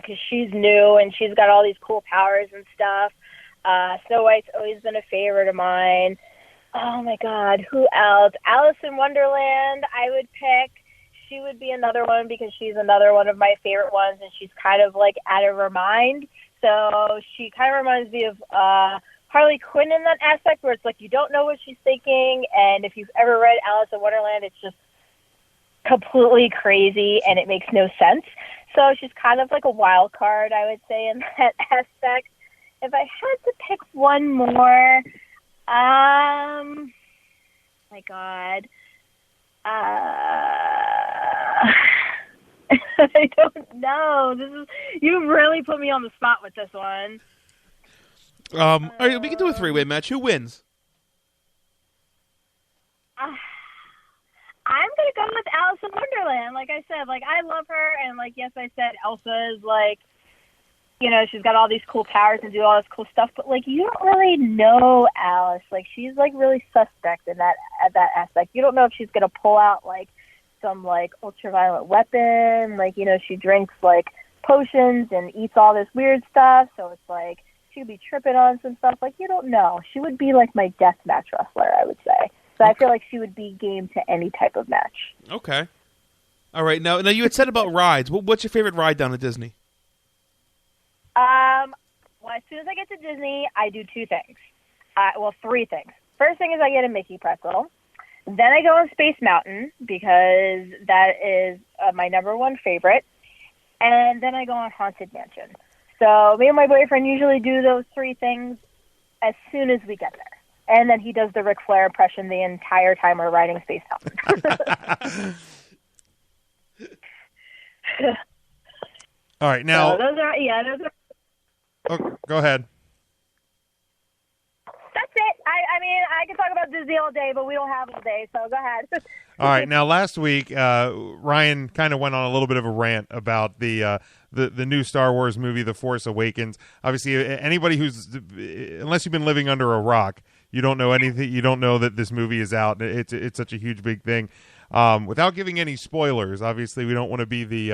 because she's new and she's got all these cool powers and stuff. Snow White's always been a favorite of mine. Oh, my God. Who else? Alice in Wonderland, I would pick. She would be another one because she's another one of my favorite ones, and she's kind of, like, out of her mind. So she kind of reminds me of Harley Quinn in that aspect where it's like you don't know what she's thinking, and if you've ever read Alice in Wonderland, it's just completely crazy, and it makes no sense. So she's kind of like a wild card, I would say, in that aspect. If I had to pick one more, my God. I don't know. You really put me on the spot with this one. All right, we can do a three-way match. Who wins? I'm going to go with Alice in Wonderland. Like I said, like, I love her. And, like, yes, I said Elsa is, like, you know, she's got all these cool powers and do all this cool stuff. But, like, you don't really know Alice. Like, she's, like, really suspect in that aspect. You don't know if she's going to pull out, like, some, like, ultraviolet weapon. Like, you know, she drinks, like, potions and eats all this weird stuff. So it's, like, she'd be tripping on some stuff. Like, you don't know. She would be, like, my deathmatch wrestler, I would say. So I feel like she would be game to any type of match. Okay. All right. Now you had said about rides. What's your favorite ride down at Disney? Well, as soon as I get to Disney, I do two things. Three things. First thing is I get a Mickey pretzel. Then I go on Space Mountain because that is my number one favorite. And then I go on Haunted Mansion. So me and my boyfriend usually do those three things as soon as we get there. And then he does the Ric Flair impression the entire time we're riding Space Mountain. All right, now... So those are... Oh, go ahead. That's it. I mean, I can talk about Disney all day, but we don't have all day, so go ahead. All right, now last week, Ryan kind of went on a little bit of a rant about the new Star Wars movie, The Force Awakens. Obviously, anybody unless you've been living under a rock, you don't know anything. You don't know that this movie is out. It's such a huge, big thing. Without giving any spoilers, obviously, we don't want to be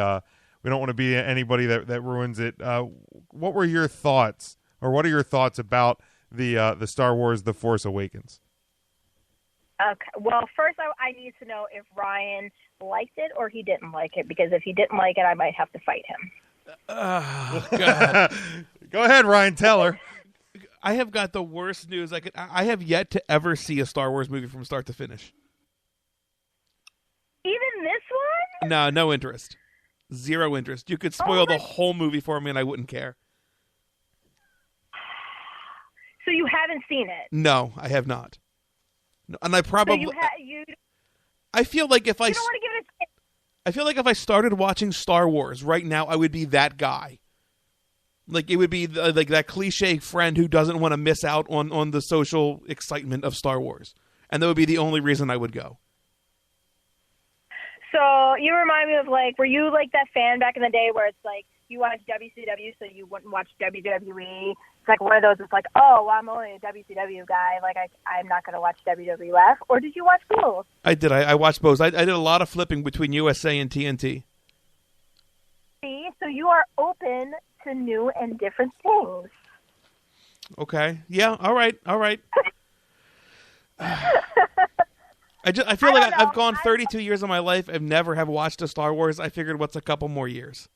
anybody that ruins it. What were your thoughts, or what are your thoughts about the Star Wars The Force Awakens? Okay. Well, first I need to know if Ryan liked it or he didn't like it, because if he didn't like it, I might have to fight him. Oh, God. Go ahead, Ryan. Tell her. I have got the worst news. I have yet to ever see a Star Wars movie from start to finish. Even this one? No interest. Zero interest. You could spoil the whole movie for me and I wouldn't care. So you haven't seen it? No, I have not. No, and I probably... So I feel like if you don't want to give it a chance. I feel like if I started watching Star Wars right now, I would be that guy. Like, it would be like that cliche friend who doesn't want to miss out on the social excitement of Star Wars. And that would be the only reason I would go. So you remind me of, like, were you like that fan back in the day where it's like you watch WCW so you wouldn't watch WWE? It's like one of those, it's like, oh, well, I'm only a WCW guy. Like, I'm not going to watch WWF. Or did you watch both? I did. I watched both. I did a lot of flipping between USA and TNT. See? So you are open to new and different things. Okay. Yeah. All right. I feel like I've gone 32 years of my life. I've never have watched a Star Wars. I figured, what's a couple more years?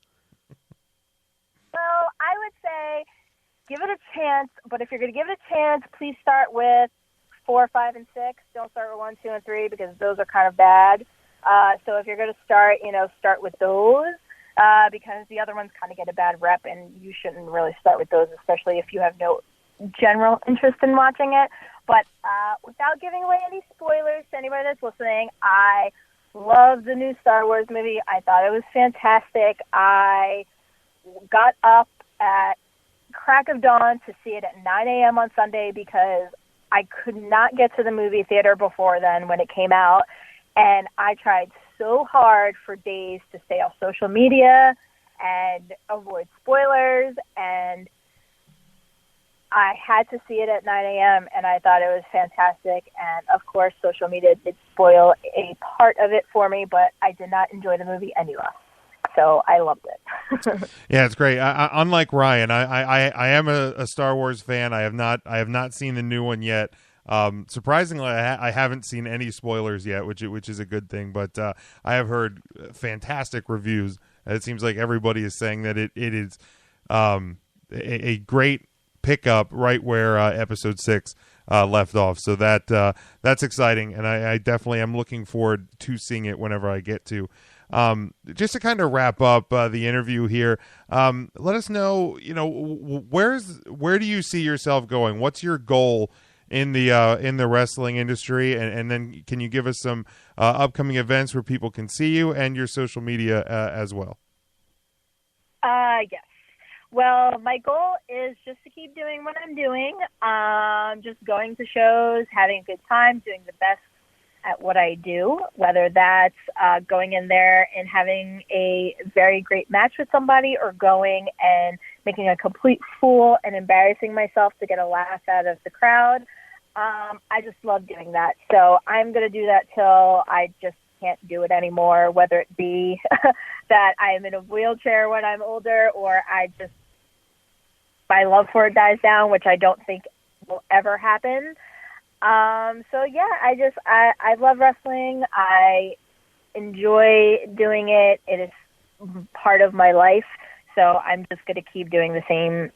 Well, I would say give it a chance. But if you're going to give it a chance, please start with 4, 5, and 6. Don't start with 1, 2, and 3 because those are kind of bad. So if you're going to start, start with those because the other ones kind of get a bad rep, and you shouldn't really start with those, especially if you have no general interest in watching it. But without giving away any spoilers to anybody that's listening, I love the new Star Wars movie. I thought it was fantastic. I got up at crack of dawn to see it at 9 a.m. on Sunday because I could not get to the movie theater before then when it came out. And I tried so hard for days to stay off social media and avoid spoilers, and I had to see it at 9 a.m., and I thought it was fantastic. And, of course, social media did spoil a part of it for me, but I did not enjoy the movie any less. So I loved it. Yeah, it's great. Unlike Ryan, I am a Star Wars fan. I have not seen the new one yet. Surprisingly, I haven't seen any spoilers yet, which is a good thing. But I have heard fantastic reviews. It seems like everybody is saying that it is a great pickup right where Episode 6 left off. So that's exciting, and I definitely am looking forward to seeing it whenever I get to. Just to kind of wrap up the interview here, let us know, where do you see yourself going? What's your goal in the wrestling industry, and then can you give us some upcoming events where people can see you and your social media as well? Yes. Well, my goal is just to keep doing what I'm doing, just going to shows, having a good time, doing the best at what I do, whether that's going in there and having a very great match with somebody or going and making a complete fool and embarrassing myself to get a laugh out of the crowd. I just love doing that. So I'm going to do that till I just can't do it anymore, whether it be that I am in a wheelchair when I'm older or my love for it dies down, which I don't think will ever happen. So yeah, I love wrestling. I enjoy doing it. It is part of my life. So I'm just going to keep doing the same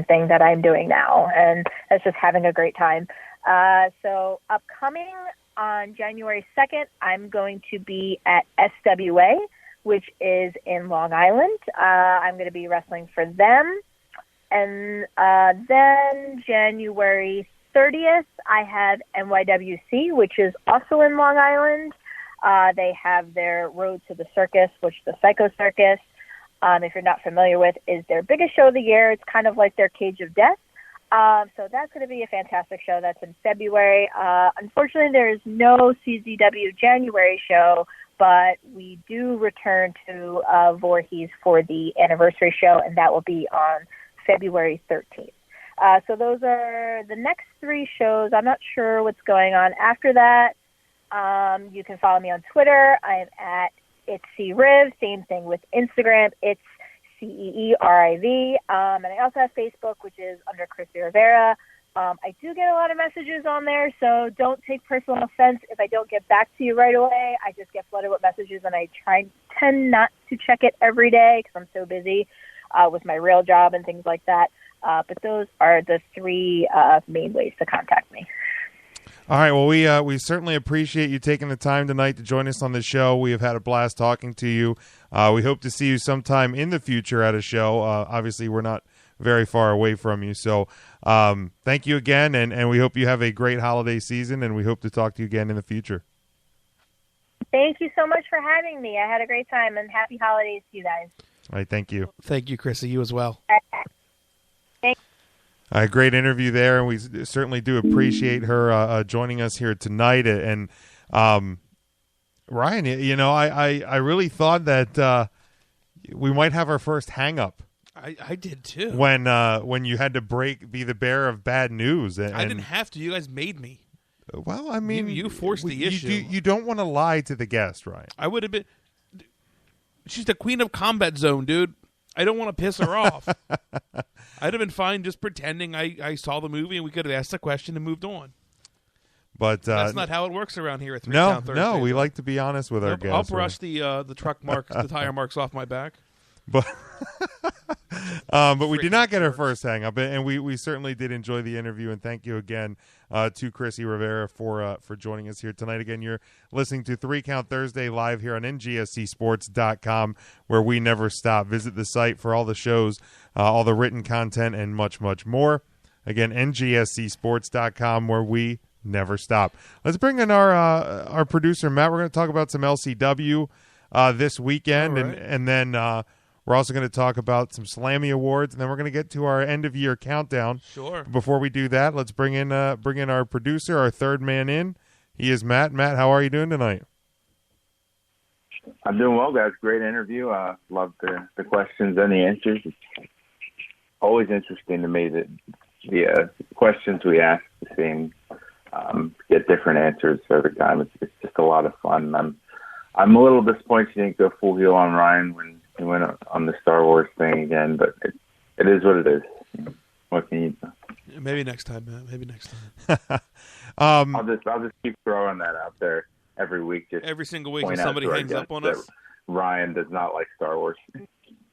thing that I'm doing now. And that's just having a great time. So upcoming on January 2nd, I'm going to be at SWA, which is in Long Island. I'm going to be wrestling for them. And then January 30th, I have NYWC, which is also in Long Island. They have their Road to the Circus, which is the Psycho Circus, if you're not familiar with, is their biggest show of the year. It's kind of like their Cage of Death. So that's going to be a fantastic show. That's in February. Unfortunately, there is no CZW January show, but we do return to Voorhees for the anniversary show, and that will be on February 13th. So those are the next 3 shows. I'm not sure what's going on after that. You can follow me on Twitter. I'm at It's CRiv. Same thing with Instagram. It's CEERIV. And I also have Facebook, which is under Chrissy Rivera. I do get a lot of messages on there, so don't take personal offense if I don't get back to you right away. I just get flooded with messages, and I tend not to check it every day because I'm so busy with my real job and things like that. But those are the 3 main ways to contact me. All right. Well, we certainly appreciate you taking the time tonight to join us on the show. We have had a blast talking to you. We hope to see you sometime in the future at a show. Obviously, we're not very far away from you. So thank you again, and we hope you have a great holiday season, and we hope to talk to you again in the future. Thank you so much for having me. I had a great time, and happy holidays to you guys. All right. Thank you. Thank you, Chrissy. You as well. A great interview there, and we certainly do appreciate her joining us here tonight. And Ryan, I really thought that we might have our first hang-up. I did too. When you had to be the bearer of bad news. And I didn't have to. You guys made me. Well, I mean, you forced the issue. You don't want to lie to the guest, Ryan. I would have been. She's the queen of Combat Zone, dude. I don't want to piss her off. I'd have been fine just pretending I saw the movie and we could have asked the question and moved on. But that's not how it works around here at 3 Town Thursday. No, we like to be honest with our guests. I'll brush the truck marks, the tire marks off my back. But we did not get our first hang up, and we certainly did enjoy the interview. And thank you again to Chrissy Rivera for joining us here tonight. Again, you're listening to 3 Count Thursday live here on NGSCSports.com, where we never stop. Visit the site for all the shows, all the written content, and much, much more. Again, NGSCSports.com, where we never stop. Let's bring in our producer, Matt. We're going to talk about some LCW this weekend, right. and then we're also going to talk about some Slammy Awards, and then we're going to get to our end-of-year countdown. Sure. Before we do that, let's bring in our producer, our third man in. He is Matt. Matt, how are you doing tonight? I'm doing well, guys. Great interview. Love the questions and the answers. It's always interesting to me that the questions we ask the same get different answers every time. It's just a lot of fun. I'm a little disappointed you didn't go full heel on Ryan when he went on the Star Wars thing again, but it is what it is. What can you do? Maybe next time, man. Maybe next time. I'll just keep throwing that out there every week. Just every single week, when when somebody hangs up on us. Ryan does not like Star Wars.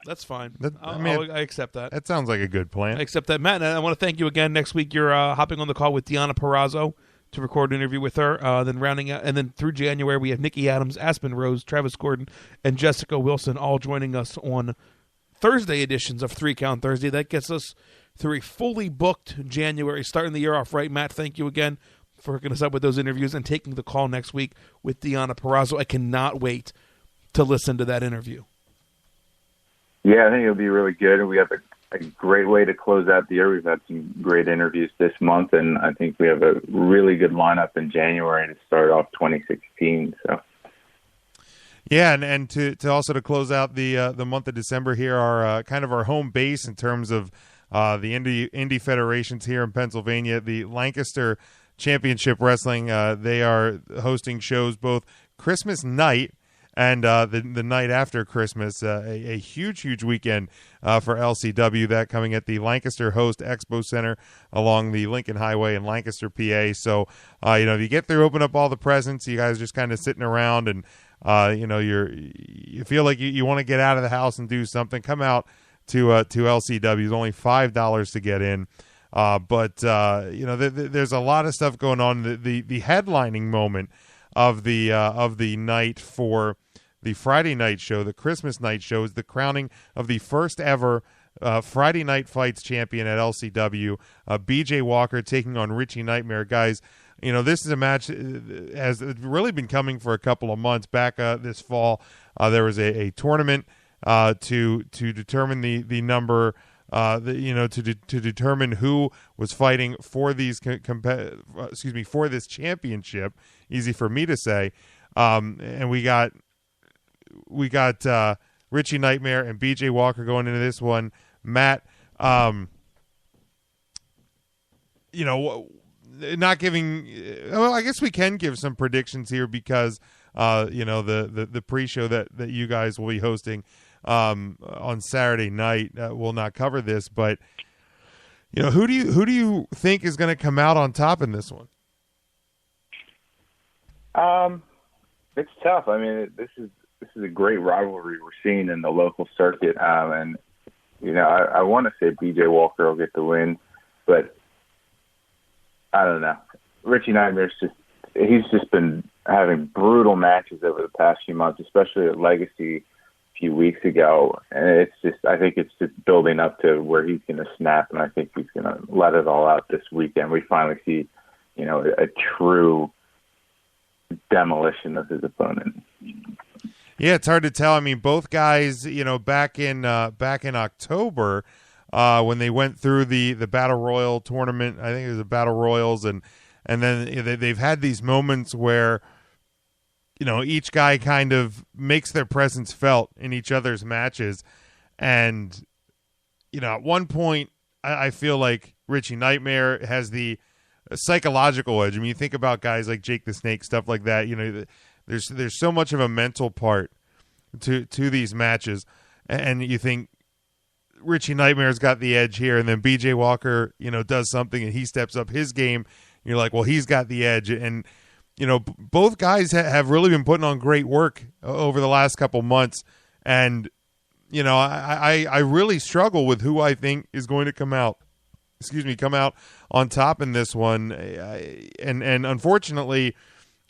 That's fine. I accept that. That sounds like a good plan. I accept that, Matt. And I want to thank you again. Next week, you're hopping on the call with Deanna Perrazzo to record an interview with her. Then rounding out, and then through January, we have Nikki Adams, Aspen Rose, Travis Gordon, and Jessica Wilson all joining us on Thursday editions of 3 Count Thursday. That gets us through a fully booked January, starting the year off right. Matt, thank you again for hooking us up with those interviews and taking the call next week with Deanna Perrazzo. I cannot wait to listen to that interview. Yeah, I think it'll be really good, and we have a great way to close out the year. We've had some great interviews this month, and I think we have a really good lineup in January to start off 2016. So. Yeah, and to also to close out the month of December here, our kind of our home base in terms of the indie federations here in Pennsylvania, the Lancaster Championship Wrestling. They are hosting shows both Christmas night and the night after Christmas. A huge weekend for LCW. That coming at the Lancaster Host Expo Center along the Lincoln Highway in Lancaster, PA. So if you get there, open up all the presents. You guys just kind of sitting around and. You feel like you want to get out of the house and do something, come out to LCW. It's only $5 to get in. There's a lot of stuff going on. The headlining moment of the night for the Friday night show, the Christmas night show, is the crowning of the first ever Friday Night Fights champion at LCW, BJ Walker taking on Richie Nightmare. Guys, this is a match has really been coming for a couple of months. Back this fall, there was a tournament to determine the number, to determine who was fighting for these for this championship. Easy for me to say, and we got Richie Nightmare and BJ Walker going into this one. Matt, not giving. Well, I guess we can give some predictions here because the pre-show that you guys will be hosting on Saturday night will not cover this. But who do you think is going to come out on top in this one? It's tough. I mean, this is a great rivalry we're seeing in the local circuit, and I want to say BJ Walker will get the win, but. I don't know. Richie Nightmare's he's just been having brutal matches over the past few months, especially at Legacy a few weeks ago. And I think it's just building up to where he's going to snap, and I think he's going to let it all out this weekend. We finally see, a true demolition of his opponent. Yeah, it's hard to tell. I mean, both guys, back in October, when they went through the Battle Royal tournament, I think it was the Battle Royals, and then they've had these moments where, each guy kind of makes their presence felt in each other's matches. And, at one point, I feel like Richie Nightmare has the psychological edge. I mean, you think about guys like Jake the Snake, stuff like that. There's so much of a mental part to these matches, and you think, Richie Nightmare's got the edge here, and then BJ Walker, does something and he steps up his game. You're like, well, he's got the edge. And, both guys have really been putting on great work over the last couple months. And, I really struggle with who I think is going to come out on top in this one. And unfortunately,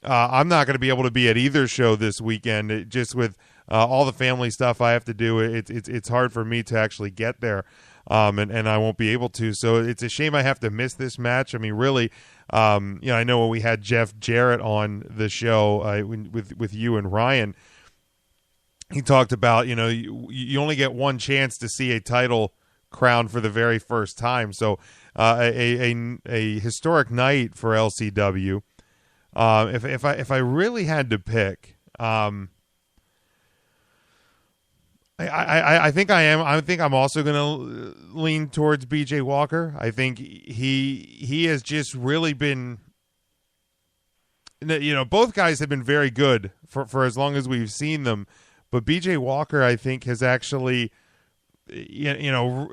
I'm not going to be able to be at either show this weekend, just with all the family stuff I have to do. It's hard for me to actually get there, and I won't be able to. So it's a shame I have to miss this match. I mean, really, I know when we had Jeff Jarrett on the show with you and Ryan, he talked about you only get one chance to see a title crown for the very first time. So a historic night for LCW. If I really had to pick. I think I am. I think I'm also going to lean towards BJ Walker. I think he has just really been. Both guys have been very good for as long as we've seen them, but BJ Walker, I think, has actually, you know,